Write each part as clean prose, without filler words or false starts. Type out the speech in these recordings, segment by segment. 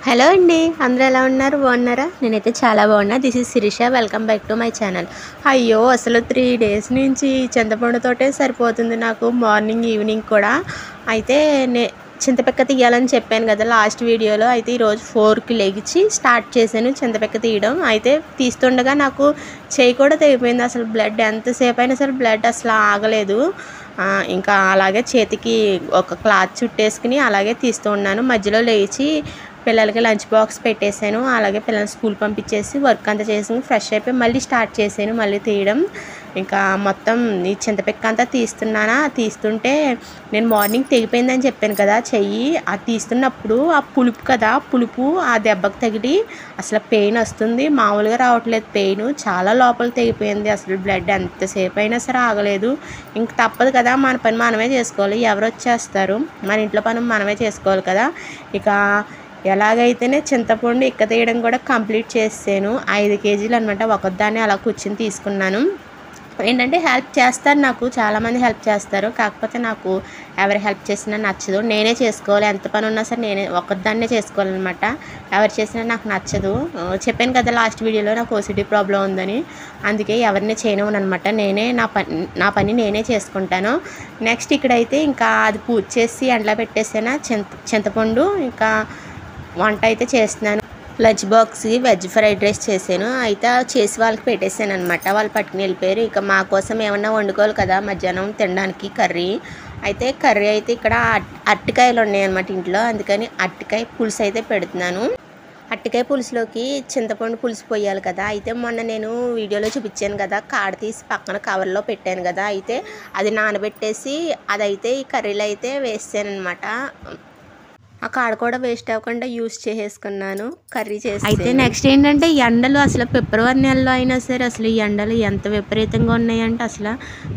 Hello అండి, అందరూ ఎలా ఉన్నారు? బాగున్నారా? నేనైతే చాలా బాగున్నా. This is Sirisha. Welcome back to my channel. అయ్యో, అసలు 3 డేస్ నుంచి చింతపండుతోటే సరిపోతుంది నాకు, మార్నింగ్ ఈవినింగ్ కూడా. అయితే చింతపిక్క తీయాలని చెప్పాను కదా లాస్ట్ వీడియోలో. అయితే ఈరోజు 4కి లెగిచి స్టార్ట్ చేశాను చింతపిక్క తీయడం. అయితే తీస్తుండగా నాకు చేయి కూడా తెగిపోయింది. అసలు బ్లడ్ ఎంతసేపు అయినా సరే బ్లడ్ అసలు ఆగలేదు. ఇంకా అలాగే చేతికి ఒక క్లాత్ చుట్టేసుకుని అలాగే తీస్తూ ఉన్నాను. మధ్యలో లేచి పిల్లలకి లంచ్ బాక్స్ పెట్టేశాను. అలాగే పిల్లల్ని స్కూల్ పంపించేసి వర్క్ అంతా చేసి ఫ్రెష్ అయిపోయి మళ్ళీ స్టార్ట్ చేశాను మళ్ళీ తీయడం. ఇంకా మొత్తం ఈ చింతపిక్క అంతా తీస్తుంటే నేను మార్నింగ్ తెగిపోయిందని చెప్పాను కదా చెయ్యి. అది తీస్తున్నప్పుడు ఆ పులుపు కదా, పులుపు ఆ దెబ్బకు తగిలి అసలు పెయిన్ వస్తుంది. మామూలుగా రావట్లేదు పెయిన్, చాలా లోపల తెగిపోయింది. అసలు బ్లడ్ ఎంతసేపు అయినా సరే ఆగలేదు. ఇంక తప్పదు కదా, మన పని మనమే చేసుకోవాలి. ఎవరు వచ్చేస్తారు? మన ఇంట్లో పని మనమే చేసుకోవాలి కదా. ఇక ఎలాగైతేనే చింతపండు ఇక్క తీయడం కూడా కంప్లీట్ చేసాను. 5 కేజీలు అనమాట. ఒకదాన్ని అలా కూర్చుని తీసుకున్నాను. ఏంటంటే హెల్ప్ చేస్తారు, నాకు చాలామంది హెల్ప్ చేస్తారు. కాకపోతే నాకు ఎవరు హెల్ప్ చేసినా నచ్చదు. నేనే చేసుకోవాలి, ఎంత పని ఉన్నా సరే నేనే ఒకదాన్నే చేసుకోవాలన్నమాట. ఎవరు చేసినా నాకు నచ్చదు. చెప్పాను కదా లాస్ట్ వీడియోలో నాకు ఓసిడి ప్రాబ్లం ఉందని. అందుకే ఎవరిని చేయనివ్వనమాట. నేనే నా పని నేనే చేసుకుంటాను. నెక్స్ట్ ఇక్కడైతే ఇంకా అది పూజ చేసి ఎండలో పెట్టేసాను చింతపండు. ఇంకా వంట అయితే చేస్తున్నాను. లంచ్ బాక్స్కి వెజ్ ఫ్రైడ్ రైస్ చేశాను. అయితే చేసి వాళ్ళకి పెట్టేశాను అనమాట. వాళ్ళు పట్టుకుని వెళ్ళిపోయారు. ఇక మా కోసం ఏమన్నా వండుకోవాలి కదా మధ్యాహ్నం తినడానికి కర్రీ. అయితే కర్రీ అయితే ఇక్కడ అరటికాయలు ఉన్నాయి అనమాట ఇంట్లో. అందుకని అరటికాయ పులుసు అయితే పెడుతున్నాను. అరటికాయ పులుసులోకి చింతపండు పులుసు పోయాలి కదా. అయితే మొన్న నేను వీడియోలో చూపించాను కదా, కాడ తీసి పక్కన కవర్లో పెట్టాను కదా. అయితే అది నానబెట్టేసి అదైతే ఈ కర్రీలో అయితే వేసాను అనమాట. ఆ కాడ కూడా వేస్ట్ అవ్వకుండా యూస్ చేసేసుకున్నాను కర్రీ చేసి. అయితే నెక్స్ట్ ఏంటంటే ఎండలు అసలు ఫిబ్రవరి నెలలో అయినా సరే అసలు ఈ ఎండలు ఎంత విపరీతంగా ఉన్నాయంటే అసలు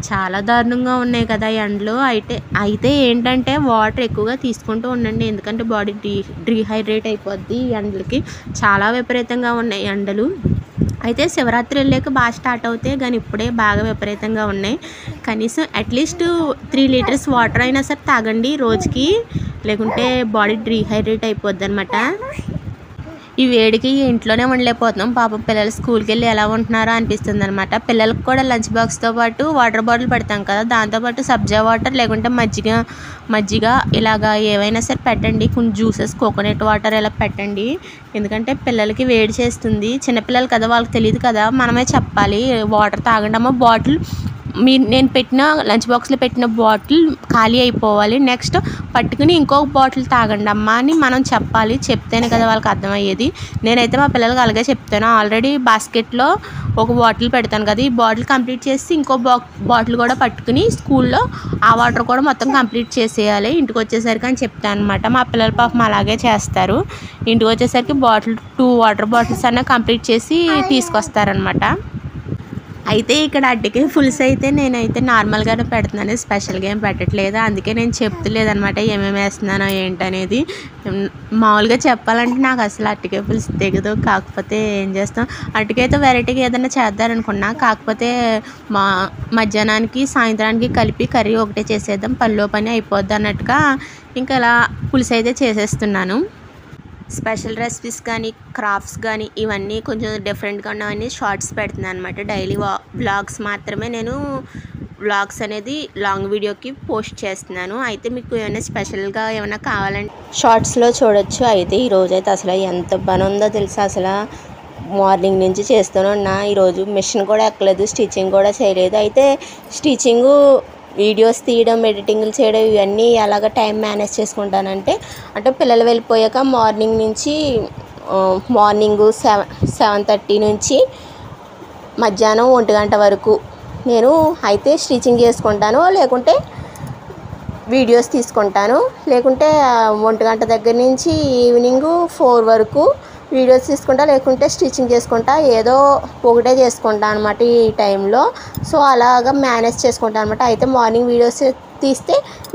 చాలా దారుణంగా ఉన్నాయి కదా ఎండలు. అయితే ఏంటంటే వాటర్ ఎక్కువగా తీసుకుంటూ ఉండండి, ఎందుకంటే బాడీ డీహైడ్రేట్ అయిపోద్ది. ఈ ఎండలకి చాలా విపరీతంగా ఉన్నాయి ఎండలు. అయితే శివరాత్రి వెళ్ళాక బాగా స్టార్ట్ అవుతాయి, కానీ ఇప్పుడే బాగా విపరీతంగా ఉన్నాయి. కనీసం అట్లీస్ట్ 3 లీటర్స్ వాటర్ అయినా సరే తాగండి రోజుకి, లేకుంటే బాడీ డీహైడ్రేట్ అయిపోద్ది అనమాట. ఈ వేడికి ఇంట్లోనే ఉండలేకపోతున్నాం. పాపం పిల్లలు స్కూల్కి వెళ్ళి ఎలా ఉంటున్నారో అనిపిస్తుంది అనమాట. పిల్లలకు కూడా లంచ్ బాక్స్తో పాటు వాటర్ బాటిల్ పెడతాం కదా, దాంతోపాటు సబ్జా వాటర్ లేకుంటే మజ్జిగ ఇలాగా ఏవైనా సరే పెట్టండి. కొన్ని జ్యూసెస్, కోకోనట్ వాటర్ ఇలా పెట్టండి. ఎందుకంటే పిల్లలకి వేడి చేస్తుంది. చిన్నపిల్లలు కదా, వాళ్ళకి తెలియదు కదా, మనమే చెప్పాలి వాటర్ తాగండి. బాటిల్ నేను పెట్టిన లంచ్ బాక్స్లో పెట్టిన బాటిల్ ఖాళీ అయిపోవాలి, నెక్స్ట్ పట్టుకుని ఇంకొక బాటిల్ తాగండి అమ్మ అని మనం చెప్పాలి. చెప్తేనే కదా వాళ్ళకి అర్థమయ్యేది. నేనైతే మా పిల్లలకి అలాగే చెప్తాను. ఆల్రెడీ బాస్కెట్లో ఒక బాటిల్ పెడతాను కదా, ఈ బాటిల్ కంప్లీట్ చేసి ఇంకో బాటిల్ కూడా పట్టుకుని స్కూల్లో ఆ వాటర్ కూడా మొత్తం కంప్లీట్ చేసేయాలి ఇంటికి వచ్చేసరికి అని చెప్తాను అనమాట. మా పిల్లల పాపం అలాగే చేస్తారు. ఇంటికి వచ్చేసరికి 2 వాటర్ బాటిల్స్ అన్నా కంప్లీట్ చేసి తీసుకొస్తారనమాట. అయితే ఇక్కడ అడ్డకి పులుసు అయితే నేనైతే నార్మల్గానే పెడుతున్నాను, స్పెషల్గా ఏం పెట్టట్లేదు. అందుకే నేను చెప్తలేదు అనమాట ఏమేమి వేస్తున్నానో ఏంటనేది. మామూలుగా చెప్పాలంటే నాకు అసలు అరటికాయ పులుసు తెగదు. కాకపోతే ఏం చేస్తాం, అరటికాయతో వెరైటీగా ఏదైనా చేద్దారనుకున్నా. కాకపోతే మధ్యాహ్నానికి సాయంత్రానికి కలిపి కర్రీ ఒకటే చేసేద్దాం, పనిలో పని అయిపోద్ది అన్నట్టుగా ఇంకా ఇలా పులుసు అయితే చేసేస్తున్నాను. స్పెషల్ రెసిపీస్ కానీ క్రాఫ్ట్స్ కానీ ఇవన్నీ కొంచెం డిఫరెంట్గా ఉన్నవన్నీ షార్ట్స్ పెడుతున్నాను అనమాట. డైలీ వ్లాగ్స్ మాత్రమే నేను వ్లాగ్స్ అనేది లాంగ్ వీడియోకి పోస్ట్ చేస్తున్నాను. అయితే మీకు ఏమైనా స్పెషల్గా ఏమైనా కావాలంటే షార్ట్స్లో చూడొచ్చు. అయితే ఈరోజు అయితే అసలు ఎంత పని ఉందో తెలుసా, అసలు మార్నింగ్ నుంచి చేస్తూనే ఉన్నా. ఈరోజు మిషన్ కూడా ఎక్కలేదు, స్టిచ్చింగ్ కూడా చేయలేదు. అయితే స్టిచ్చింగు, వీడియోస్ తీయడం, ఎడిటింగ్లు చేయడం ఇవన్నీ ఎలాగ టైం మేనేజ్ చేసుకుంటానంటే పిల్లలు వెళ్ళిపోయాక మార్నింగ్ 7:30 నుంచి మధ్యాహ్నం 1 గంట వరకు నేను అయితే స్టిచ్చింగ్ చేసుకుంటాను, లేకుంటే వీడియోస్ తీసుకుంటాను. లేకుంటే 1 గంట దగ్గర నుంచి ఈవినింగ్ 4 వరకు వీడియోస్ తీసుకుంటా, లేకుంటే స్టిచ్చింగ్ చేసుకుంటా. ఏదో ఒకటే చేసుకుంటా అనమాట ఈ టైంలో. సో అలాగా మేనేజ్ చేసుకుంటాను అనమాట. అయితే మార్నింగ్ వీడియోస్ తీస్తే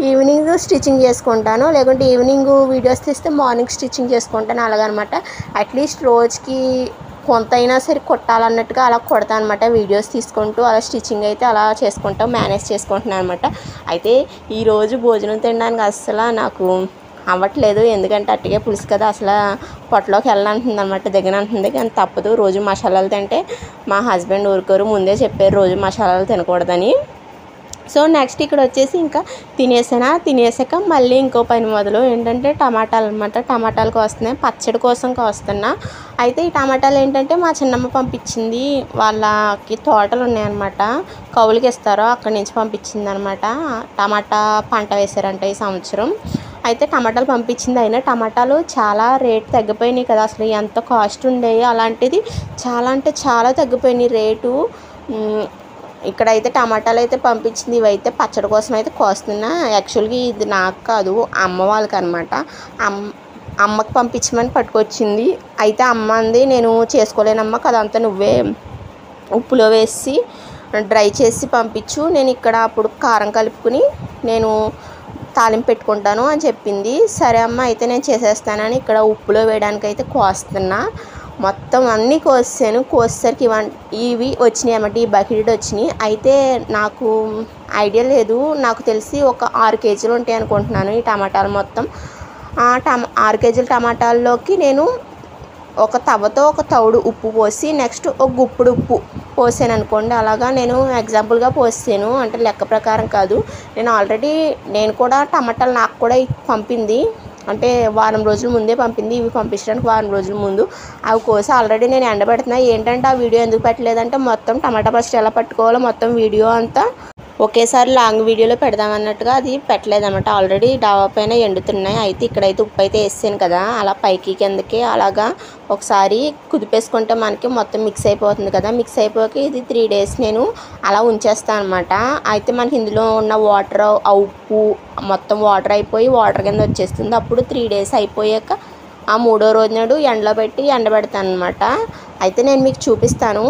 ఈవినింగ్ స్టిచ్చింగ్ చేసుకుంటాను, లేకుంటే ఈవినింగ్ వీడియోస్ తీస్తే మార్నింగ్ స్టిచ్చింగ్ చేసుకుంటాను. అలాగనమాట. అట్లీస్ట్ రోజుకి కొంత అయినా సరే కొట్టాలన్నట్టుగా అలా కొడతాను అనమాట. వీడియోస్ తీసుకుంటూ అలా స్టిచ్చింగ్ అయితే అలా చేసుకుంటాం, మేనేజ్ చేసుకుంటున్నాను అనమాట. అయితే ఈరోజు భోజనం తినడానికి అస్సలు నాకు అవ్వట్లేదు, ఎందుకంటే అట్టిగే పులుసు కదా అసలు పొట్టలోకి వెళ్ళాలంటుంది అనమాట, దిగనంటుంది. కానీ తప్పదు, రోజు మసాలాలు తింటే మా హస్బెండ్ ఊరుకోరు, ముందే చెప్పారు రోజు మసాలాలు తినకూడదని. సో నెక్స్ట్ ఇక్కడ వచ్చేసి ఇంకా తినేసాక మళ్ళీ ఇంకో పని మొదలు ఏంటంటే టమాటాలు అనమాట. టమాటాలు కోస్తున్నాయి, పచ్చడి కోసం కోస్తున్నా. అయితే ఈ టమాటాలు ఏంటంటే మా చిన్నమ్మ పంపించింది, వాళ్ళకి తోటలు ఉన్నాయన్నమాట, కౌలుకి ఇస్తారో అక్కడి నుంచి పంపించింది అనమాట. టమాటా పంట వేశారంట ఈ సంవత్సరం. అయితే టమాటాలు పంపించింది. అయినా టమాటాలు చాలా రేట్ తగ్గిపోయినాయి కదా, అసలు ఎంత కాస్ట్ ఉండేవి, అలాంటిది చాలా అంటే చాలా తగ్గిపోయినాయి రేటు. ఇక్కడైతే టమాటాలు అయితే పంపించింది, ఇవైతే పచ్చడి కోసం అయితే కోస్తున్నా. యాక్చువల్గా ఇది నాకు కాదు, అమ్మ వాళ్ళకి అనమాట. అమ్మకి పంపించమని పట్టుకొచ్చింది. అయితే అమ్మ అంది, నేను చేసుకోలేనమ్మా, కదంతా నువ్వే ఉప్పులో వేసి డ్రై చేసి పంపించు, నేను ఇక్కడ అప్పుడు కారం కలుపుకుని నేను తాలింపు పెట్టుకుంటాను అని చెప్పింది. సరే అమ్మ అయితే నేను చేసేస్తానని ఇక్కడ ఉప్పులో వేయడానికి అయితే కోస్తున్నా. మొత్తం అన్నీ కోసేసరికి ఇవి వచ్చినాయి అన్నమాట, ఈ బకెట్ వచ్చినాయి. అయితే నాకు ఐడియా లేదు, నాకు తెలిసి ఒక 6 కేజీలు ఉంటాయి అనుకుంటున్నాను ఈ టమాటాలు మొత్తం. 6 కేజీల టమాటాల్లోకి నేను ఒక తవ్వతో ఒక తౌడు ఉప్పు పోసి నెక్స్ట్ ఒక గుప్పుడు ఉప్పు పోసాను అనుకోండి. అలాగా నేను ఎగ్జాంపుల్గా పోసాను, అంటే లెక్క ప్రకారం కాదు. నేను కూడా టమాటాలు నాకు కూడా పంపింది, అంటే వారం రోజుల ముందే పంపింది, ఇవి పంపించడానికి వారం రోజుల ముందు. అవి కోసి ఆల్రెడీ నేను ఎండబెడుతున్నా. ఏంటంటే ఆ వీడియో ఎందుకు పెట్టలేదంటే మొత్తం టమాటా పచ్చడి ఎలా పట్టుకోవాలో మొత్తం వీడియో అంతా ఒకేసారి లాంగ్ వీడియోలో పెడదామన్నట్టుగా అది పెట్టలేదన్నమాట. ఆల్రెడీ డాబా పైన ఎండుతున్నాయి. అయితే ఇక్కడైతే ఉప్పు అయితే వేసాను కదా, అలా పైకి కిందకి అలాగా ఒకసారి కుదిపేసుకుంటే మనకి మొత్తం మిక్స్ అయిపోతుంది కదా. మిక్స్ అయిపోయి ఇది 3 days నేను అలా ఉంచేస్తాను అనమాట. అయితే మనకి ఇందులో ఉన్న వాటర్, ఆ ఉప్పు మొత్తం వాటర్ అయిపోయి వాటర్ కింద వచ్చేస్తుంది. అప్పుడు 3 days అయిపోయాక ఆ 3వ రోజు నాడు ఎండలో పెట్టి ఎండబెడతాను అనమాట. అయితే నేను మీకు చూపిస్తాను.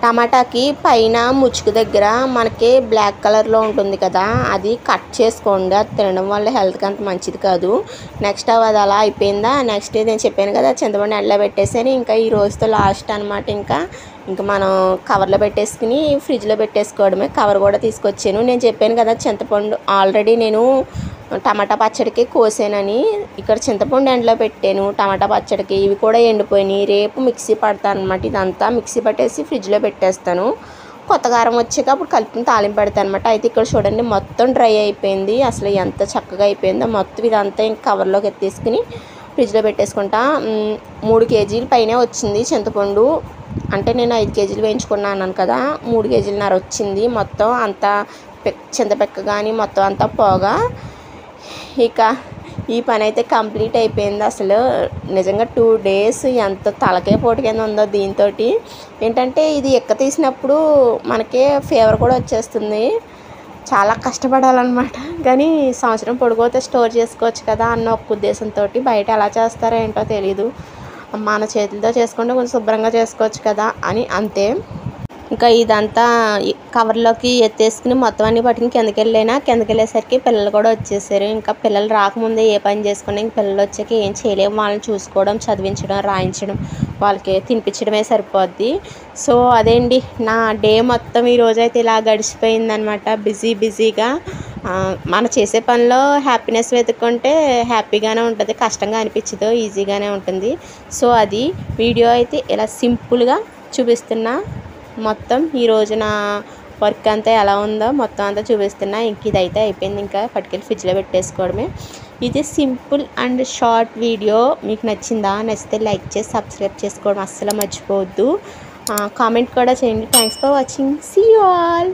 టమాటాకి పైన ముచ్చుకు దగ్గర మనకి బ్లాక్ కలర్లో ఉంటుంది కదా, అది కట్ చేసుకోండి, అది తినడం వల్ల హెల్త్కి అంత మంచిది కాదు. నెక్స్ట్ అది అలా అయిపోయిందా, నెక్స్ట్ నేను చెప్పాను కదా చింతపండు ఎండలో పెట్టేసాను. ఇంకా ఈ రోజుతో లాస్ట్ అనమాట. ఇంకా మనం కవర్లో పెట్టేసుకుని ఫ్రిడ్జ్లో పెట్టేసుకోవడమే. కవర్ కూడా తీసుకొచ్చాను. నేను చెప్పాను కదా చింతపండు ఆల్రెడీ నేను టమాటా పచ్చడికి కోసానని. ఇక్కడ చింతపండు ఎండలో పెట్టాను టమాటా పచ్చడికి, ఇవి కూడా ఎండిపోయినాయి. రేపు మిక్సీ పడతాను అనమాట. ఇదంతా మిక్సీ పట్టేసి ఫ్రిడ్జ్లో పెట్టేస్తాను. కొత్త కారం వచ్చాక అప్పుడు కలిపి తాలింపు పెడతాను అనమాట. అయితే ఇక్కడ చూడండి మొత్తం డ్రై అయిపోయింది, అసలు ఎంత చక్కగా అయిపోయిందో. మొత్తం ఇదంతా ఇంక కవర్లోకి ఎత్తేసుకుని ఫ్రిడ్జ్లో పెట్టేసుకుంటా. 3 కేజీల పైనే వచ్చింది చింతపండు. అంటే నేను 5 కేజీలు వేయించుకున్నాను అన్నాను కదా, 3 కేజీలన్నర వచ్చింది మొత్తం అంతా. చింతపెక్క కానీ మొత్తం అంతా పోగా ఇక ఈ పని అయితే కంప్లీట్ అయిపోయింది. అసలు నిజంగా 2 days ఎంత తలకే పోటు కింద ఉందో. దీంతో ఏంటంటే ఇది ఎక్క తీసినప్పుడు మనకి ఫీవర్ కూడా వచ్చేస్తుంది, చాలా కష్టపడాలన్నమాట. కానీ సంవత్సరం పొడిపోతే స్టోర్ చేసుకోవచ్చు కదా అన్న ఒక ఉద్దేశంతో. బయట ఎలా చేస్తారో ఏంటో తెలీదు, మన చేతులతో చేసుకుంటే కొంచెం శుభ్రంగా చేసుకోవచ్చు కదా అని అంతే. ఇంకా ఇదంతా కవర్లోకి ఎత్తేసుకుని మొత్తం అన్నీ పట్టుకుని కిందకి వెళ్ళేసరికి పిల్లలు కూడా వచ్చేసారు. ఇంకా పిల్లలు రాకముందే ఏ పని చేసుకుని ఇంక పిల్లలు వచ్చాక ఏం చేయలేము. వాళ్ళని చూసుకోవడం, చదివించడం, రాయించడం, వాళ్ళకి తినిపించడమే సరిపోద్ది. సో అదేండి నా డే మొత్తం ఈరోజైతే ఇలా గడిచిపోయిందనమాట, బిజీగా. మన చేసే పనిలో హ్యాపీనెస్ వెతుక్కుంటే హ్యాపీగానే ఉంటుంది, కష్టంగా అనిపించదు, ఈజీగానే ఉంటుంది. సో అది వీడియో అయితే ఇలా సింపుల్గా చూపిస్తున్నా. మొత్తం ఈరోజు నా వర్క్ అంతా ఎలా ఉందో మొత్తం అంతా చూపిస్తున్నా. ఇంక ఇదైతే అయిపోయింది, ఇంకా పట్టుకెళ్ళి ఫ్రిడ్జ్లో పెట్టేసుకోవడమే. ఇది సింపుల్ అండ్ షార్ట్ వీడియో. మీకు నచ్చితే లైక్ చేసి సబ్స్క్రైబ్ చేసుకోవడం అస్సలు మర్చిపోవద్దు. కామెంట్ కూడా చేయండి. Thanks for watching. See you all.